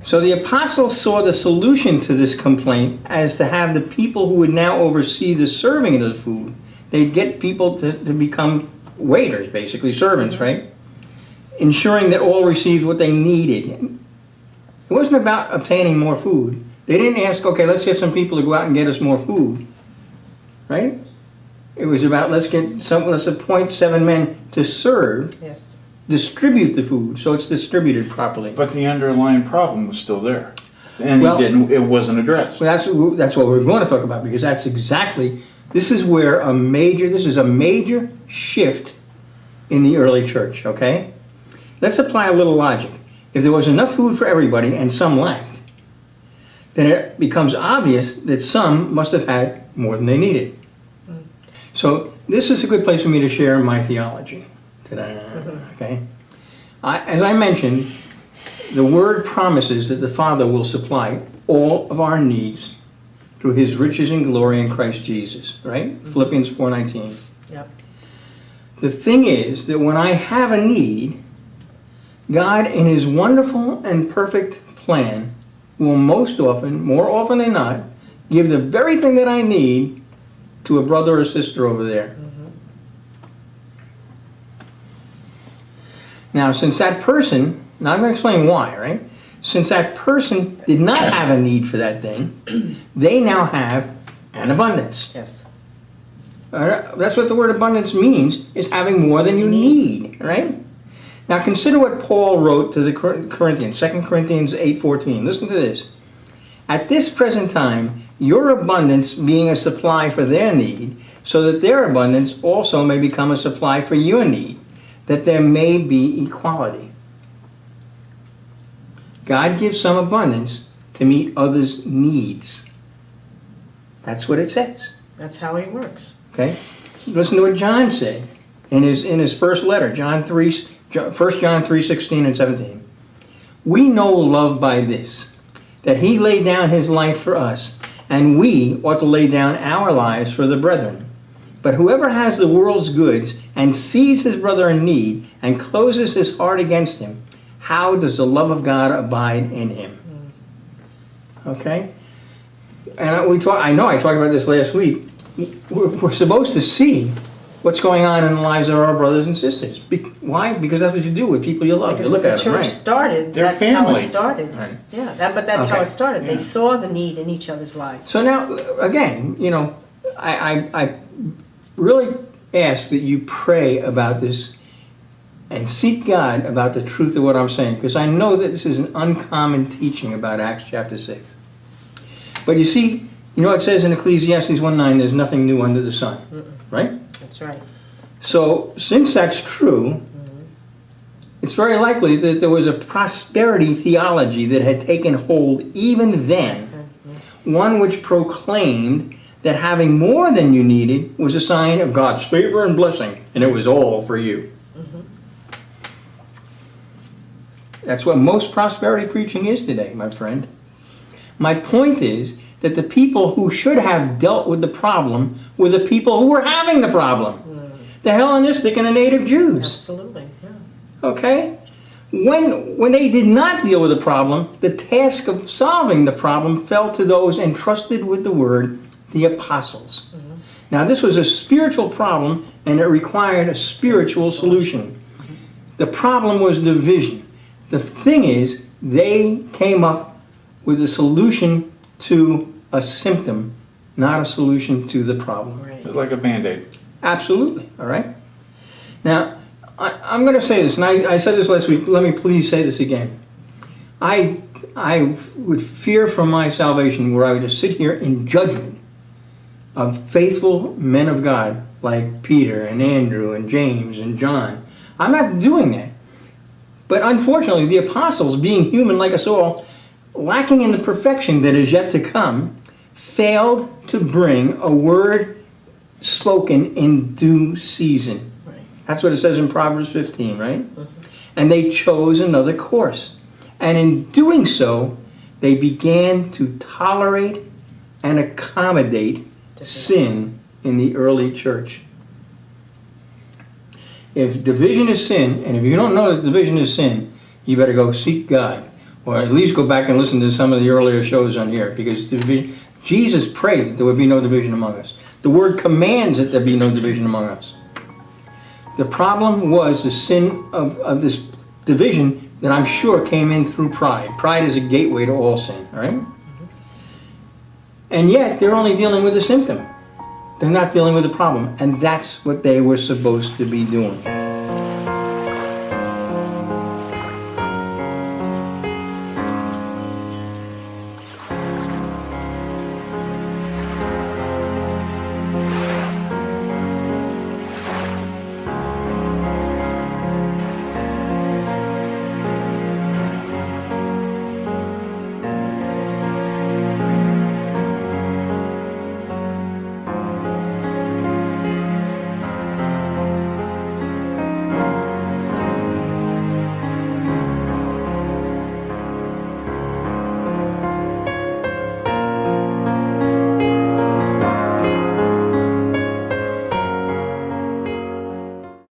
So the apostles saw the solution to this complaint as to have the people who would now oversee the serving of the food. They'd get people to become waiters, basically, servants, right? Ensuring that all received what they needed. It wasn't about obtaining more food. They didn't ask, okay, let's get some people to go out and get us more food, right? It was about let's appoint 7 men to serve, Yes. distribute the food, so it's distributed properly. But the underlying problem was still there, and Well, it wasn't addressed. So that's what we're going to talk about, because that's exactly, this is a major shift in the early church, okay? Let's apply a little logic. If there was enough food for everybody and some lacked, then it becomes obvious that some must have had more than they needed. So this is a good place for me to share my theology today, okay? As I mentioned, the Word promises that the Father will supply all of our needs through His riches and glory in Christ Jesus, right? Philippians 4:19. Yep. The thing is that when I have a need, God, in His wonderful and perfect plan, will most often, more often than not, give the very thing that I need to a brother or sister over there. Now, since that person, now I'm going to explain why, right? Since that person did not have a need for that thing, they now have an abundance. Yes. That's what the word abundance means, is having more than you need, right? Now consider what Paul wrote to the Corinthians, 2 Corinthians 8:14. Listen to this. At this present time, your abundance being a supply for their need, so that their abundance also may become a supply for your need, that there may be equality. God gives some abundance to meet others' needs. That's what it says. That's how He works. Okay? Listen to what John said in his first letter, 1 John 3:16 and 17. We know love by this, that He laid down His life for us, and we ought to lay down our lives for the brethren. But whoever has the world's goods and sees his brother in need and closes his heart against him, how does the love of God abide in him? Okay? And I know I talked about this last week. We're supposed to see what's going on in the lives of our brothers and sisters. Why? Because that's what you do with people you love. Because You look when at the them, church right? started, They're that's how family. it started. Right. Yeah, but that's how Okay. it started. Yeah. They saw the need in each other's lives. So now, again, I really ask that you pray about this and seek God about the truth of what I'm saying, because I know that this is an uncommon teaching about Acts chapter 6. But you see, it says in Ecclesiastes 1:9, there's nothing new under the sun, right? That's right. So, since that's true, it's very likely that there was a prosperity theology that had taken hold even then, one which proclaimed that having more than you needed was a sign of God's favor and blessing, and it was all for you. That's what most prosperity preaching is today, my friend. My point is that the people who should have dealt with the problem were the people who were having the problem. The Hellenistic and the native Jews. Absolutely. Yeah. Okay? When they did not deal with the problem, the task of solving the problem fell to those entrusted with the word, the apostles. Now this was a spiritual problem, and it required a spiritual solution. The problem was division. The thing is, they came up with a solution to a symptom, not a solution to the problem. Right. It's like a Band-Aid. Absolutely, all right? Now, I'm going to say this, and I said this last week, let me please say this again. I would fear for my salvation were I would just sit here in judgment of faithful men of God like Peter and Andrew and James and John. I'm not doing that. But unfortunately, the apostles, being human like us all, lacking in the perfection that is yet to come, failed to bring a word spoken in due season. Right. That's what it says in Proverbs 15, right? And they chose another course. And in doing so, they began to tolerate and accommodate sin in the early church. If division is sin, and if you don't know that division is sin, you better go seek God. or at least go back and listen to some of the earlier shows on here, because Jesus prayed that there would be no division among us. The Word commands that there be no division among us. The problem was the sin of this division that I'm sure came in through pride. Pride is a gateway to all sin, right? And yet, they're only dealing with the symptom. They're not dealing with the problem. And that's what they were supposed to be doing.